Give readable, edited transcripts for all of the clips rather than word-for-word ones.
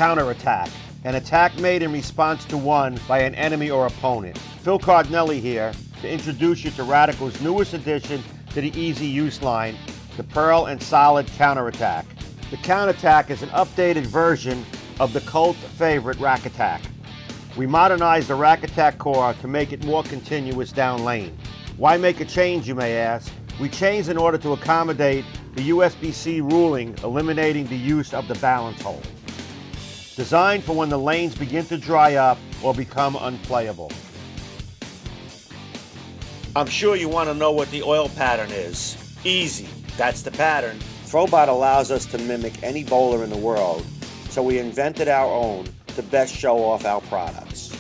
counterattack, an attack made in response to one by an enemy or opponent. Phil Cardinelli here to introduce you to Radical's newest addition to the easy use line, the Pearl and Solid Counterattack. The Counterattack is an updated version of the cult favorite Rack Attack. We modernized the Rack Attack core to make it more continuous down lane. Why make a change, you may ask? We changed in order to accommodate the USBC ruling eliminating the use of the balance hole. Designed for when the lanes begin to dry up or become unplayable. I'm sure you want to know what the oil pattern is. Easy, that's the pattern. ThroBot allows us to mimic any bowler in the world, so we invented our own to best show off our products.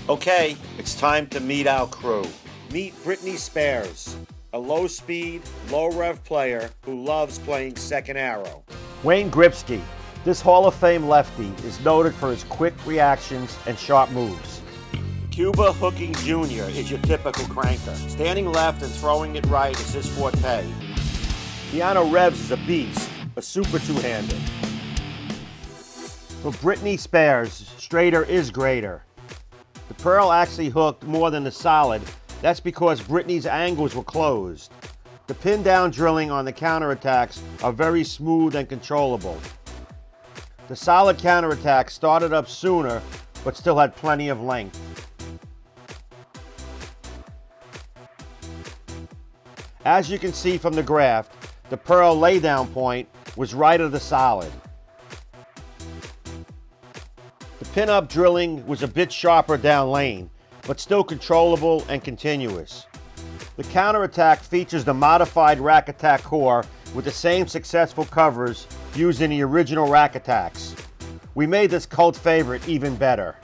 Okay, it's time to meet our crew. Meet Brittany Spares, a low-speed, low-rev player who loves playing second arrow. Wayne GRIPSKY, this Hall of Fame lefty, is noted for his quick reactions and sharp moves. Cuba Hooking Jr. is your typical cranker. Standing left and throwing it right is his forte. Keanu Revs is a beast, a super two-hander. For Brittany Spares, straighter is greater. The Pearl actually hooked more than the Solid. That's because Brittany's angles were closed. The pin down drilling on the counterattacks are very smooth and controllable. The Solid counterattack started up sooner, but still had plenty of length. As you can see from the graph, the Pearl laydown point was right of the Solid. The pin-up drilling was a bit sharper down lane, but still controllable and continuous. The counterattack features the modified Rack Attack core with the same successful covers used in the original Rack Attacks. We made this cult favorite even better.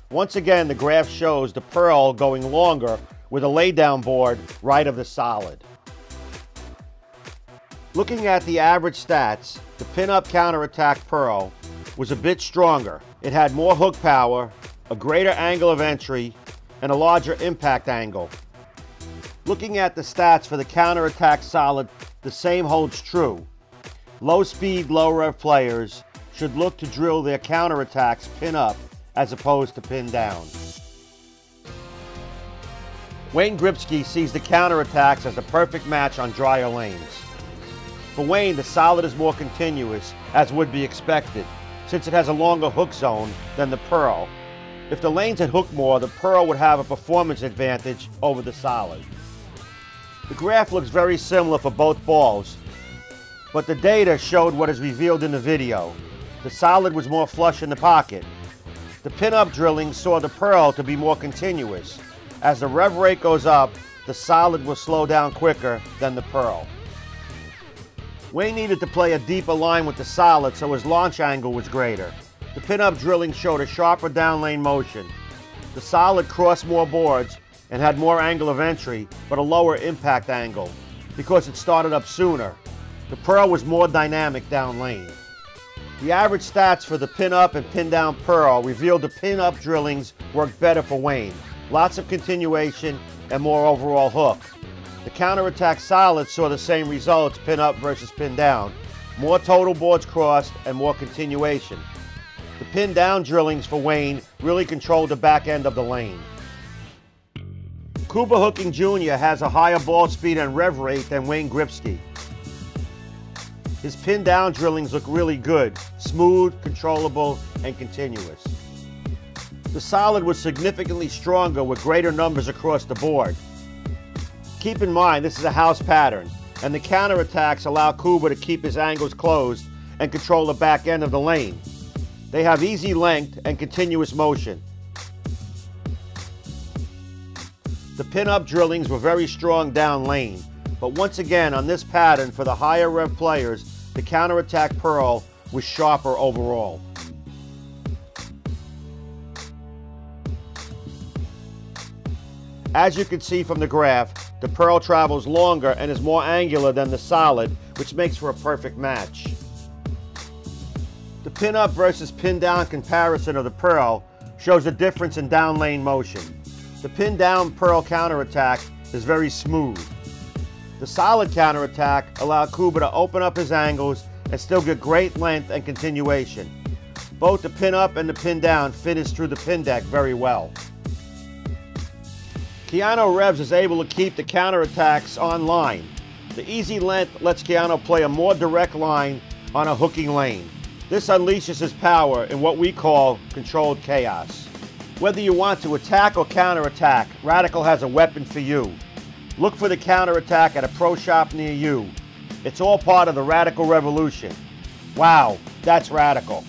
Once again, the graph shows the Pearl going longer with a laydown board right of the Solid. Looking at the average stats, the pin-up counterattack Pearl was a bit stronger. It had more hook power, a greater angle of entry, and a larger impact angle. Looking at the stats for the counterattack Solid, the same holds true. Low-speed, low-rev players should look to drill their counterattacks pin-up as opposed to pin-down. Wayne GRIPSKY sees the counterattacks as the perfect match on drier lanes. For Wayne, the Solid is more continuous, as would be expected, since it has a longer hook zone than the Pearl. If the lanes had hooked more, the Pearl would have a performance advantage over the Solid. The graph looks very similar for both balls, but the data showed what is revealed in the video. The Solid was more flush in the pocket. The pin-up drilling saw the Pearl to be more continuous. As the rev rate goes up, the Solid will slow down quicker than the Pearl. Wayne needed to play a deeper line with the Solid, so his launch angle was greater. The pin-up drilling showed a sharper down lane motion. The Solid crossed more boards and had more angle of entry, but a lower impact angle, because it started up sooner. The Pearl was more dynamic down lane. The average stats for the pin-up and pin-down Pearl revealed the pin-up drillings worked better for Wayne. Lots of continuation and more overall hook. The counterattack Solid saw the same results, pin-up versus pin-down. More total boards crossed and more continuation. The pin-down drillings for Wayne really controlled the back end of the lane. Cuba Hooking Jr. has a higher ball speed and rev rate than Wayne GRIPSKY. His pin-down drillings look really good, smooth, controllable, and continuous. The Solid was significantly stronger with greater numbers across the board. Keep in mind, this is a house pattern, and the counterattacks allow Cuba to keep his angles closed and control the back end of the lane. They have easy length and continuous motion. The pin-up drillings were very strong down lane, but once again on this pattern for the higher rev players, the counterattack Pearl was sharper overall. As you can see from the graph, the Pearl travels longer and is more angular than the Solid, which makes for a perfect match. The pin-up versus pin-down comparison of the Pearl shows a difference in down lane motion. The pin-down Pearl counterattack is very smooth. The Solid counterattack allowed Cuba to open up his angles and still get great length and continuation. Both the pin up and the pin down finish through the pin deck very well. Keanu Revs is able to keep the counterattacks on line. The easy length lets Keanu play a more direct line on a hooking lane. This unleashes his power in what we call controlled chaos. Whether you want to attack or counterattack, Radical has a weapon for you. Look for the counterattack at a pro shop near you. It's all part of the Radical revolution. Wow, that's Radical.